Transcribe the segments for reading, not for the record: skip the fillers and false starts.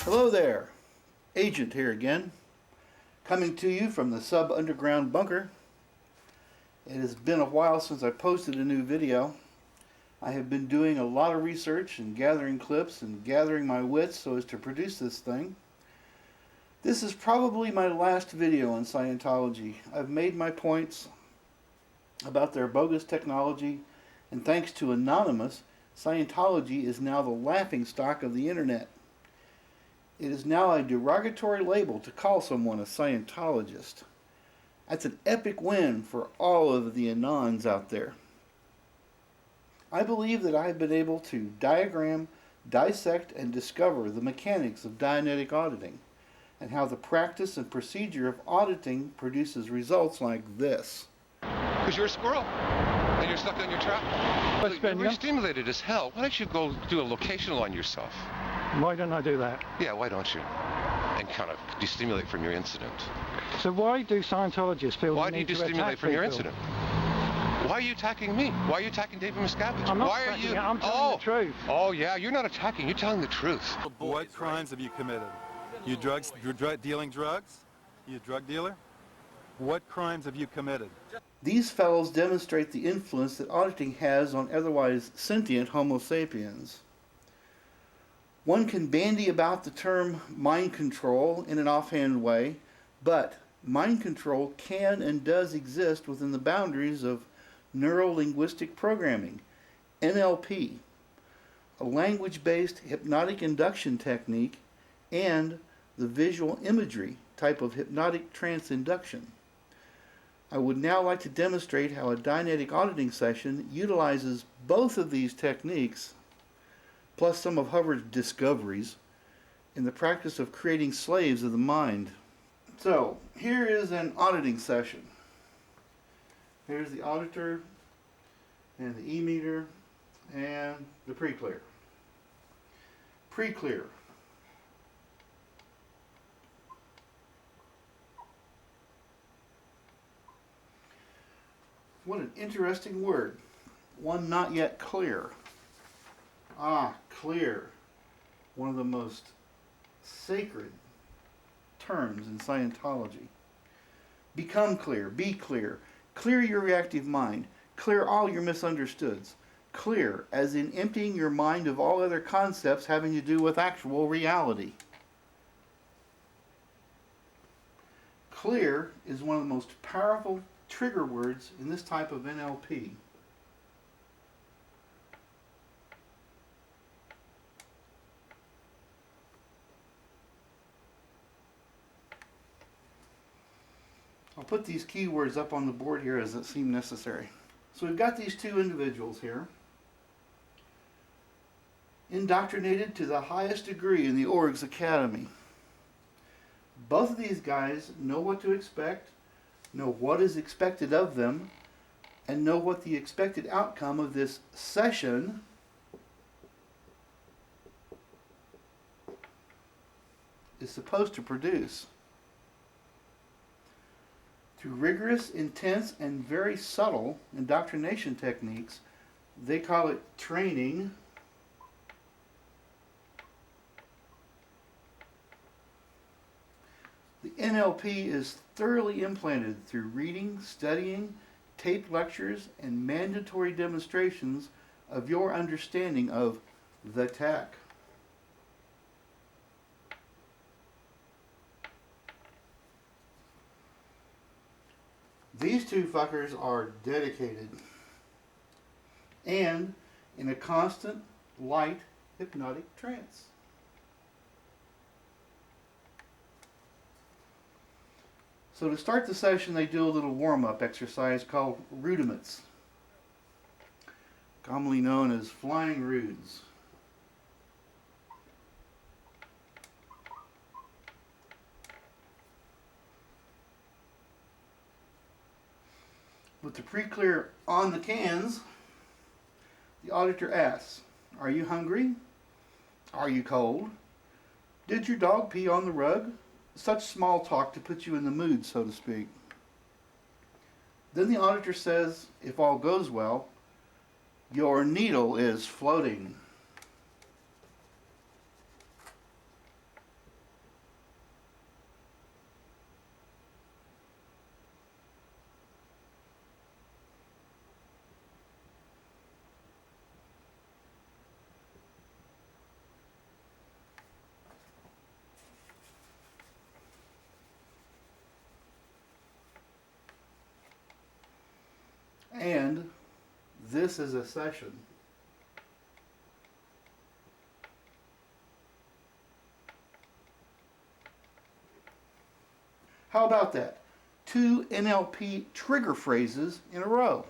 Hello there, Agent here again, coming to you from the sub-underground bunker. It has been a while since I posted a new video. I have been doing a lot of research and gathering clips and gathering my wits so as to produce this thing. This is probably my last video on Scientology. I've made my points about their bogus technology, and thanks to Anonymous, Scientology is now the laughingstock of the internet. It is now a derogatory label to call someone a Scientologist. That's an epic win for all of the Anons out there. I believe that I have been able to diagram, dissect, and discover the mechanics of Dianetic auditing, and how the practice and procedure of auditing produces results like this. Because you're a squirrel, and you're stuck on your trap. You're stimulated as hell. Why don't you go do a locational on yourself? Why don't I do that? Yeah, why don't you? And kind of destimulate from your incident. So why do Scientologists feel Why do you destimulate from your incident? Why are you attacking me? Why are you attacking David Miscavige? I'm not Why attacking are you? you. I'm telling the truth. Oh yeah, you're not attacking. You're telling the truth. What crimes have you committed? You dealing drugs? You a drug dealer? What crimes have you committed? These fellows demonstrate the influence that auditing has on otherwise sentient Homo sapiens. One can bandy about the term mind control in an offhand way, but mind control can and does exist within the boundaries of neuro-linguistic programming, NLP, a language-based hypnotic induction technique, and the visual imagery type of hypnotic trance induction. I would now like to demonstrate how a Dianetic auditing session utilizes both of these techniques, plus some of Hubbard's discoveries, in the practice of creating slaves of the mind. So, here is an auditing session. Here's the auditor, and the e-meter, and the pre-clear. Pre-clear. What an interesting word. One not yet clear. Ah, clear. One of the most sacred terms in Scientology. Become clear. Be clear. Clear your reactive mind. Clear all your misunderstoods. Clear, as in emptying your mind of all other concepts having to do with actual reality. Clear is one of the most powerful trigger words in this type of NLP. I'll put these keywords up on the board here as it seemed necessary. So we've got these two individuals here, indoctrinated to the highest degree in the Orgs Academy. Both of these guys know what to expect, know what is expected of them, and know what the expected outcome of this session is supposed to produce. Through rigorous, intense, and very subtle indoctrination techniques, they call it training, the NLP is thoroughly implanted through reading, studying, taped lectures, and mandatory demonstrations of your understanding of the tech. These two fuckers are dedicated and in a constant, light, hypnotic trance. So to start the session, they do a little warm-up exercise called rudiments, commonly known as flying rudes. With the pre-clear on the cans, the auditor asks, "Are you hungry? Are you cold? Did your dog pee on the rug?" Such small talk to put you in the mood, so to speak. Then the auditor says, if all goes well, your needle is floating. And this is a session. How about that? 2 NLP trigger phrases in a row.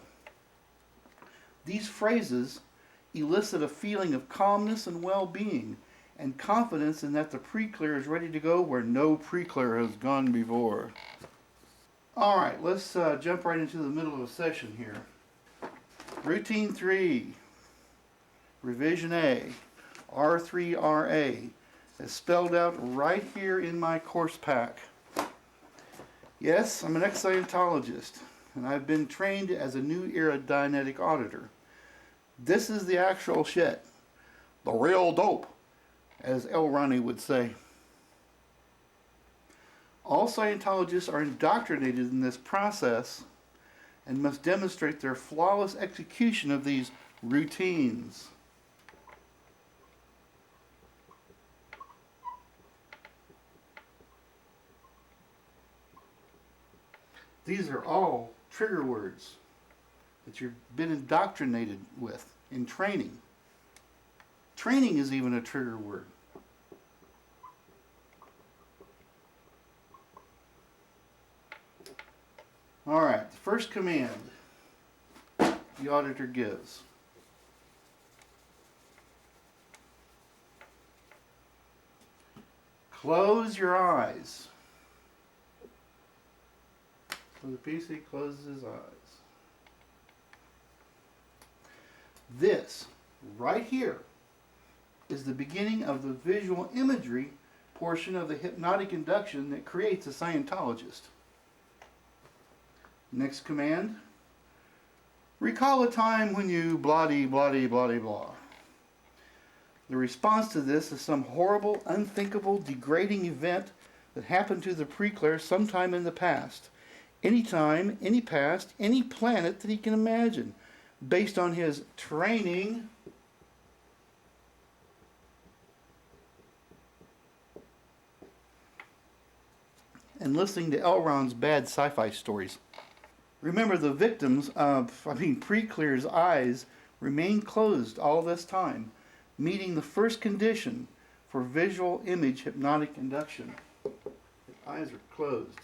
These phrases elicit a feeling of calmness and well-being and confidence in that the pre-clear is ready to go where no pre-clear has gone before. Alright, let's jump right into the middle of a session here. Routine 3, Revision A, R3RA, is spelled out right here in my course pack. Yes, I'm an ex-Scientologist, and I've been trained as a New Era Dianetic Auditor. This is the actual shit. The real dope, as Randi would say. All Scientologists are indoctrinated in this process and must demonstrate their flawless execution of these routines. These are all trigger words that you've been indoctrinated with in training. Training is even a trigger word. All right, the first command the auditor gives. Close your eyes. So the PC closes his eyes. This, right here, is the beginning of the visual imagery portion of the hypnotic induction that creates a Scientologist. Next command. Recall a time when you blah-dee, blah-dee, blah-dee, blah. The response to this is some horrible, unthinkable, degrading event that happened to the pre-clear sometime in the past. Any time, any past, any planet that he can imagine, based on his training and listening to L. Ron's bad sci-fi stories. Remember, the victims of, pre-clear's eyes remain closed all this time, meeting the first condition for visual image hypnotic induction. The eyes are closed.